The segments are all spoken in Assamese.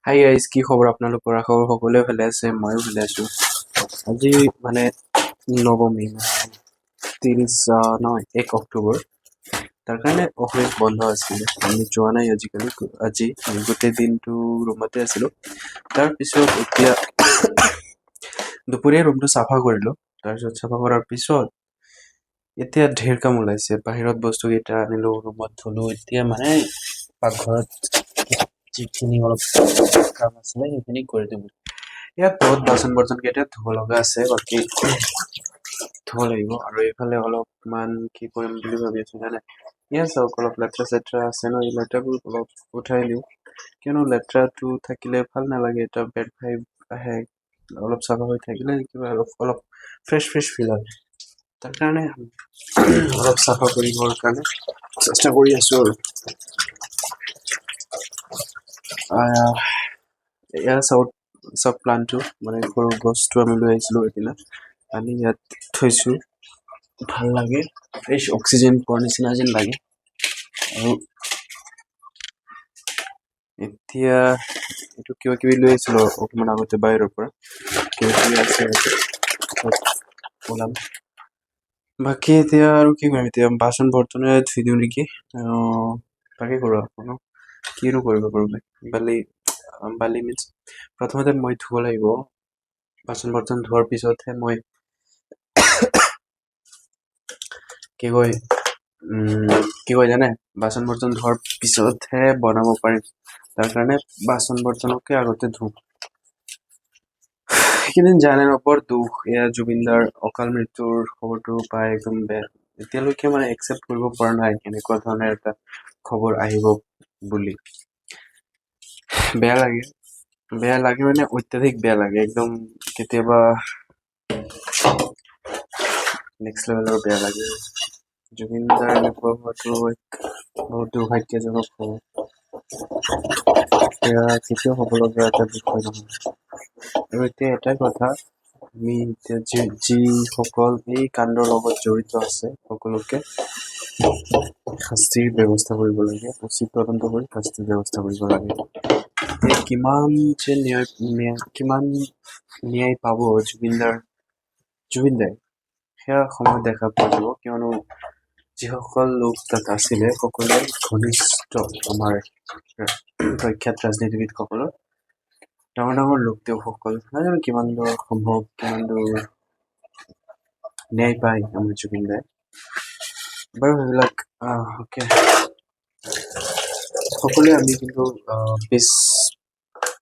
হাই গাইজ, কি খবৰ আপোনালোকৰ? আশা কৰোঁ সকলোৱে ভালে আছে, ময়ো ভালে আছোঁ। আজি মানে নৱমী, 1 অক্টোবৰ। তাৰ কাৰণে অফিচ বন্ধ আছিলে, আমি যোৱা নাই আজি গোটেই দিনটো ৰুমতে আছিলোঁ। তাৰপিছত এতিয়া দুপৰীয়া ৰুমটো চাফা কৰিলোঁ। তাৰপিছত চাফা কৰাৰ পিছত এতিয়া ঢেৰ কাম ওলাইছে। বাহিৰত বস্তুকেইটা আনিলোঁ, ৰুমত থলোঁ। এতিয়া মানে পাকঘৰত যিখিনি অলপ কাম আছিলে সেইখিনি কৰি দিম। ইয়াত বহুত বাচন বৰ্তন কেইটা ধুব লগা আছে, বাকী ধুব লাগিব। আৰু এইফালে অলপমান কি কৰিম বুলি ভাবি আছো জানে, ইয়াত চাওক অলপ লেতেৰা চেতেৰা আছে ন, এই লেতেৰাবোৰ অলপ উঠাই দিওঁ। কিয়নো লেতেৰাটো থাকিলে ভাল নালাগে, এটা বেড ভাইব আহে। অলপ চাফা হৈ থাকিলে কিবা অলপ ফ্ৰেছ ফিল হয়। তাৰ কাৰণে অলপ চাফা কৰিবৰ কাৰণে চেষ্টা কৰি আছো আৰু এয়া চাওক প্লানটো, মানে সৰু গছটো আমি লৈ আহিছিলোঁ সেইদিনা, আনি ইয়াত থৈছোঁ। ভাল লাগে, ফ্ৰেছ অক্সিজেন পোৱাৰ নিচিনা যেন লাগে। আৰু এতিয়া এইটো কিবা কিবি লৈ আহিছিলোঁ অকণমান আগতে বাহিৰৰ পৰা, কিবা কিবি আছে ওলাম। বাকী এতিয়া আৰু কি কৰিম, এতিয়া বাচন বৰ্তনে ধুই দিওঁ নেকি। তাকে কৰোঁ আপোনাৰ কিনো কৰিব পাৰোঁ। বালি মিনছ প্ৰথমতে মই ধুব লাগিব। বাচন বৰ্তন ধোৱাৰ পিছতহে মই কি কয় জানে, বাচন বৰ্তন ধোৱাৰ পিছতহে বনাব পাৰিম। তাৰ কাৰণে বাচন বৰ্তনকে আগতে ধুওঁ। সেইকেইদিন জানে ন, বৰ দুখ। এয়া জুবিনদাৰ অকাল মৃত্যুৰ খবৰটো পাই একদম বেয়া। এতিয়ালৈকে মানে একচেপ্ট কৰিব পৰা নাই এনেকুৱা ধৰণৰ এটা খবৰ আহিব বুলি। বেয়া লাগে মানে অত্যাধিক বেয়া লাগে, একদম কেতিয়াবা নেক্সট লেভেলৰ বেয়া লাগে। জুবিনদাৰ এনেকুৱা হোৱাটো বহুত দুৰ্ভাগ্যজনক খবৰ। এয়া কেতিয়াও হ'বলগীয়া এটা বিষয় নহয়। আৰু এতিয়া এটাই কথা, আমি এতিয়া যিসকল এই কাণ্ডৰ লগত জড়িত আছে সকলোকে শাস্তিৰ ব্যৱস্থা কৰিব লাগে, উচিত তদন্ত কৰি শাস্তিৰ ব্যৱস্থা কৰিব লাগে। কিমান ন্যায় পাব জুবিনদাই সেয়া সময় দেখা পোৱা যাব। কিয়নো যিসকল লোক তাত আছিলে সকলোৱে ঘনিষ্ঠ আমাৰ প্ৰখ্যাত ৰাজনীতিবিদসকলৰ ডাঙৰ লোক। তেওঁসকল নাজানো কিমান দূৰ সম্ভৱ, কিমান দূৰ ন্যায় পায় আমাৰ জুবিনদাই। বাৰু সেইবিলাক সকলোৱে আমি কিন্তু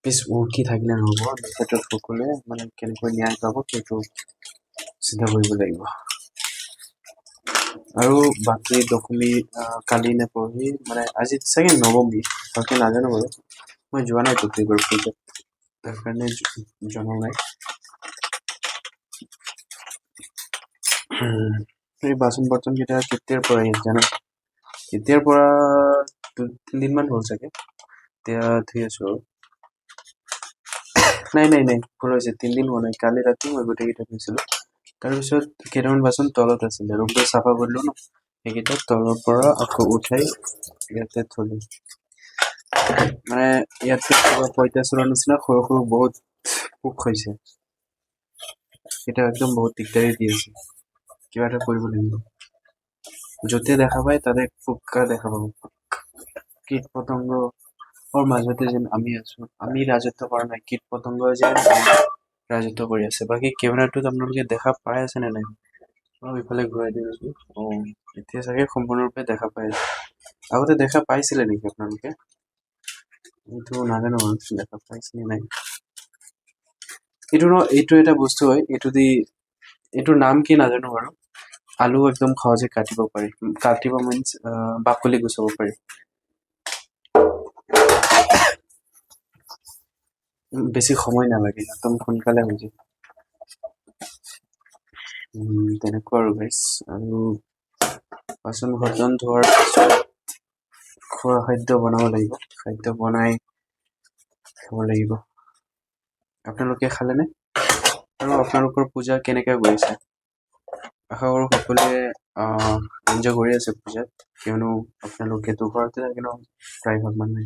পিছ উঠি থাকিলে নহ'ব। আমি ক্ষেত্ৰত সকলোৱে মানে কেনেকৈ ন্যায় পাব সেইটো চিন্তা কৰিব লাগিব। আৰু বাকী দশমী কালি নে পৰহি, মানে আজি চাগে নৱমী, ভালকে নাজানো বাৰু। মই যোৱা নাই এইবাৰ পূজাত, তাৰ কাৰণে জনা নাই। এই বাচন বৰ্তন কেইটা কেতিয়াৰ পৰা জানো, এতিয়াৰ পৰা 2-3 দিন হ'ল চাগে। এতিয়া ধুই আছো আৰু নাই ভুল হৈছে, 3 দিন হোৱা নাই। কালি ৰাতি মই গোটেইকেইটা ধুইছিলোঁ। তাৰপিছত কেইটামান বাচন তলত আছিলে, ৰুমটো চাফা কৰিলোঁ ন, সেইকেইটা তলৰ পৰা আকৌ উঠাই ইয়াতে থলোঁ। মানে ইয়াতে কিবা পঁইতাচোৰাৰ নিচিনা সৰু সৰু বহুত পোক হৈছে। এটা একদম বহুত দিগদাৰি দি আছে। কিবা এটা কৰিব লাগিব। য'তে দেখা পায় তাতে পোক দেখা পাব। কীট পতংগৰ মাজতে যেন আমি আছো, আমি ৰাজত্ব কৰা নাই, কীট পতংগ যেন ৰাজত্ব কৰি আছে। বাকী কেমেৰাটোত আপোনালোকে দেখা পাই আছে নে নাই? ইফালে ঘূৰাই দিওঁ নেকি? এতিয়া চাগে সম্পূৰ্ণৰূপে দেখা পাই আছে। আগতে দেখা পাইছিলে নেকি আপোনালোকে? এইটো নাজানো আৰু দেখা পাইছে নে নাই। এইটো এটা বস্তু হয়, এইটোৰ নাম কি নাজানো বাৰু। আলু একদম সহজে কাটিব মিনছ বাকলি গুচাব পাৰি। বেছি সময় নালাগে, একদম সোনকালে হৈ যায়। তেনেকুৱা আৰু গাইছ। আৰু বাচন বৰ্তন ধোৱাৰ পিছত খোৱা খাদ্য বনাব লাগিব। খাদ্য বনাই খাব লাগিব। আপোনালোকে খালেনে? আৰু আপোনালোকৰ পূজা কেনেকৈ গৈছে? আশা কৰোঁ সকলোৱে এনজয় কৰি আছে পূজাত, কিয়নো আপোনালোকেতো ঘৰতে থাকে ন প্ৰায়ভাগ মানুহে।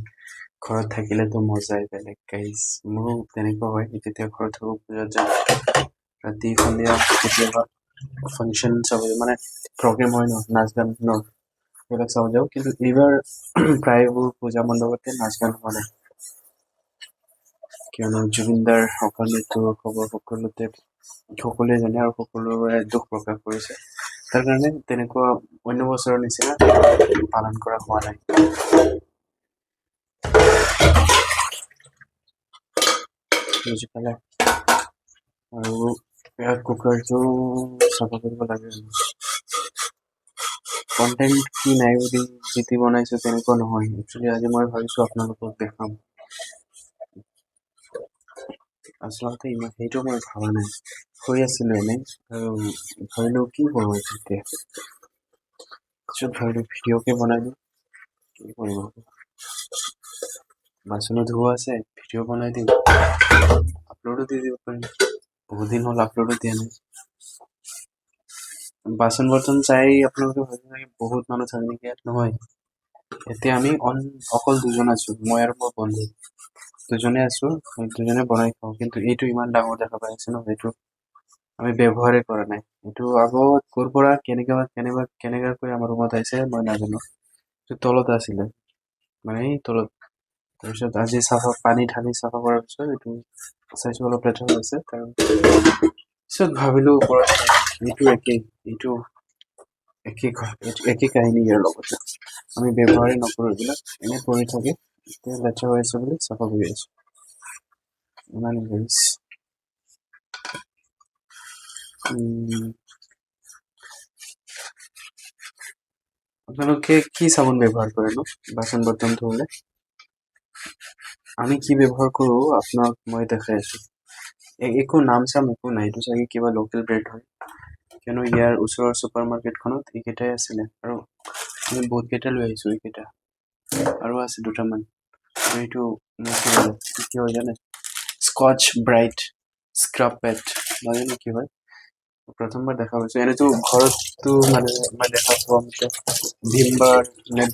ঘৰত থাকিলেতো মজাই বেলেগ গাইজ। মোৰো তেনেকুৱা হয়, যেতিয়া ঘৰত থাকোঁ পূজাত যাওঁ ৰাতি সন্ধিয়া কেতিয়াবা ফাংচন চাব মানে প্ৰগ্ৰেম হয় ন, নাচ গান ন, সেইবিলাক চাব যাওঁ। কিন্তু এইবাৰ প্ৰায়বোৰ পূজা মণ্ডপতে নাচ গান হোৱা নাই, কিয়নো জুবিনদাৰ অকাল মৃত্যুৰ খবৰ সকলোৱে জানে আৰু সকলোৰে দুখ প্ৰকাশ কৰিছে। তাৰ কাৰণে তেনেকুৱা অন্য বছৰৰ নিচিনা পালন কৰা হোৱা নাই। বুজি পালে? আৰু কুকাৰটো চাফা কৰিব লাগে। কণ্টেণ্ট কি নাই বুলি যি বনাইছো তেনেকুৱা নহয়। একচুৱেলি আজি মই ভাবিছো আপোনালোকক দেখাম। আচলতে ইমান সেইটো মই ভাবা নাই, শুই আছিলো এনেই আৰু ভাবিলো কি কৰোঁ এতিয়া, পিছত ভাবিলো ভিডিঅ'কে বনাই দিওঁ। কি কৰিব, বাচনো ধোৱা আছে, ভিডিঅ' বনাই দিম, আপলোডো দি দিব পাৰিম। বহুত দিন হ'ল আপলোডো দিয়া নাই। বাচন বৰ্তন চাই আপোনালোকে ভাবিছে বহুত মানুহ থাকে নেকি, ইয়াত নহয়। এতিয়া আমি অকল দুজন আছো, মই আৰু মোৰ বন্ধু দুজনে আছো, দুজনে বনাই খাওঁ। কিন্তু এইটো ইমান ডাঙৰ দেখা পাই আছে ন, এইটো আমি ব্যৱহাৰেই কৰা নাই। এইটো আগত ক'ৰ পৰা কেনেকাকৈ আমাৰ ৰুমত আহিছে মই নাজানো। এইটো তলত আছিলে, মানে এই তলত। তাৰপিছত আজি পানী ঢালি চাফা কৰাৰ পিছত এইটো চাইছো অলপ লেতেৰা হৈ আছে। তাৰপিছত ভাবিলো ওপৰত এইটো এইটো একে কাহিনী ইয়াৰ লগতে। আমি ব্যৱহাৰেই নকৰো, এইবিলাক এনে পৰি থাকে, এতিয়া লেতেৰা হৈ আছে বুলি চাফা কৰি আছো। ইমান আপোনালোকে কি চাবোন ব্যৱহাৰ কৰে নো বাচন বৰ্তন ধুলে? আমি কি ব্যৱহাৰ কৰো আপোনাক মই দেখাই আছো। একো নাম চাম একো নাই, এইটো চাগে কিবা লোকেল ব্ৰেড হয়, কিয়নো ইয়াৰ ওচৰৰ ছুপাৰ মাৰ্কেটখনত এইকেইটাই আছিলে আৰু আমি বহুত কেইটা লৈ আহিছো। এইকেইটা আৰু আছে দুটামান। এইটো কি হয় জানে, স্কচ ব্ৰাইট স্ক্ৰাব পেড, নাজানো কি হয়, প্ৰথমবাৰ দেখা পাইছো। এনেতো ঘৰততো মানে মই দেখা পোৱা মতে ভীমবাৰ নে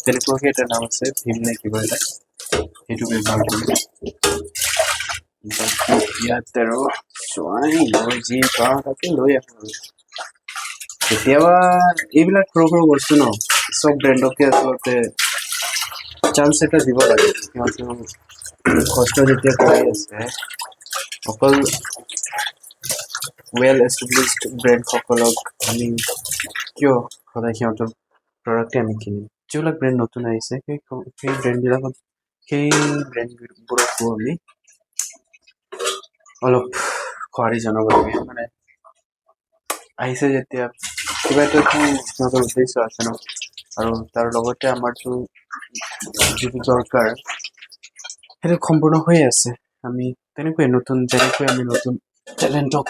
তেনেকুৱাকে এটা নাম আছে, ভীম নে কিবা এটা, সেইটো ব্যৱহাৰ কৰো। ইয়াত আৰু মই যি পাওঁ তাকে লৈ আহো আৰু কেতিয়াবা এইবিলাক সৰু সৰু বস্তু ন, চব ব্ৰেণ্ডকে আচলতে চান্স এটা দিব লাগে। সিহঁতেও কষ্ট যেতিয়া কৰি আছে, অকল ৱেল এষ্টাব্লিছড ব্ৰেণ্ডসকলক আমি কিয় সদায় সিহঁতৰ প্ৰডাক্টে আমি কিনিম? যিবিলাক ব্ৰেণ্ড নতুন আহিছে সেই ব্ৰেণ্ডবোৰকো আমি অলপ সঁহাৰি জনাব লাগে। মানে আহিছে যেতিয়া কিবা এটা সিহঁতৰ উদ্দেশ্য আছে ন, আৰু তাৰ লগতে আমাৰতো যিটো দৰকাৰ সেইটো সম্পূৰ্ণ হৈ আছে। আমি যেনেকৈ আমি নতুন টেলেণ্টক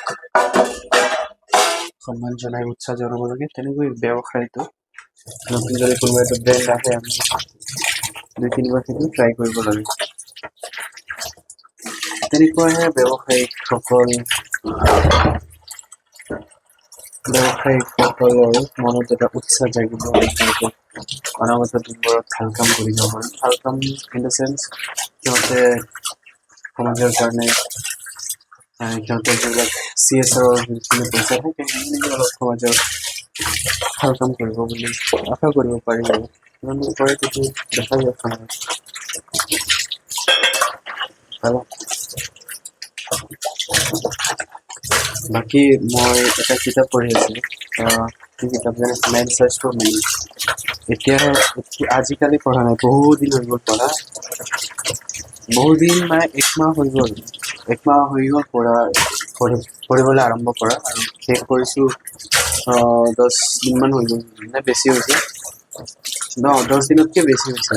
সন্মান জনাই উৎসাহ জনাব লাগে, তেনেকৈ ব্যৱসায়টো নতুন যদি কোনোবা এটা ব্ৰেণ্ড আহে আমি 2-3বাৰ সেইটো ট্ৰাই কৰিব লাগে। তেনেকুৱাহে ব্যৱসায়িকসকলৰ মনত এটা উৎসাহ জাগিব, অনাগত দিনবোৰত ভাল কাম কৰি যাব পাৰে। ভাল কাম ইন দ্য চেন্স সিহঁতে সমাজৰ কাৰণে সিহঁতৰ যিবিলাক CSR যিখিনি পইচা থাকে সেইখিনি অলপ সমাজৰ ভাল কাম কৰিব বুলি আশা কৰিব পাৰি। আৰু কিমান কৰে সেইটো দেখা যায়। বাকী মই এটা কিতাপ পঢ়ি আছিলোঁ, কি কিতাপ জানে, মেন চাৰ্চ ফৰ মিনিং। এতিয়াহে আজিকালি পঢ়া নাই, বহুত দিন হৈ গ'ল পঢ়া, বহুত দিন মানে একমাহ হৈ গ'ল পঢ়িবলৈ আৰম্ভ কৰা, আৰু শেষ কৰিছোঁ 10 দিনমান হৈ গ'ল, নে বেছি হৈছে, 10 দিনতকৈ বেছি হৈছে।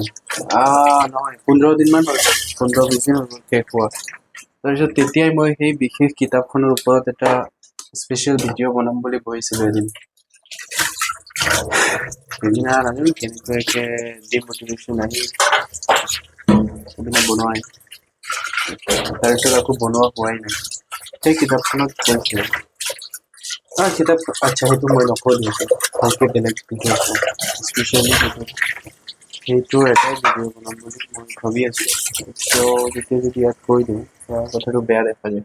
নহয়, 15 দিনমান হৈ গ'ল, 15-20 দিন হৈ গ'ল শেষ হোৱা। তাৰপিছত তেতিয়াই মই সেই বিশেষ কিতাপখনৰ ওপৰত এটা স্পেচিয়েল ভিডিঅ' বনাম বুলি বহিছিলোঁ এদিন। সেইদিনা নাজানো কেনেকুৱাকে ডিমটিভেশ্যন আহি সেইদিনা বনোৱাই, তাৰপিছত আকৌ বনোৱা হোৱাই নাই। সেই কিতাপখনত কৈছে কিতাপ আচ্ছা, সেইটো মই নকওঁ দিয়ক, ভালকৈ বেলেগ ভিডিঅ' স্পেচিয়েলি সেইটো সেইটোৰ এটাই ভিডিঅ' বনাম বুলি মই ভাবি আছোঁ। চ' যেতিয়া যদি ইয়াত কৈ দিওঁ কথাটো বেয়া দেখা যায়।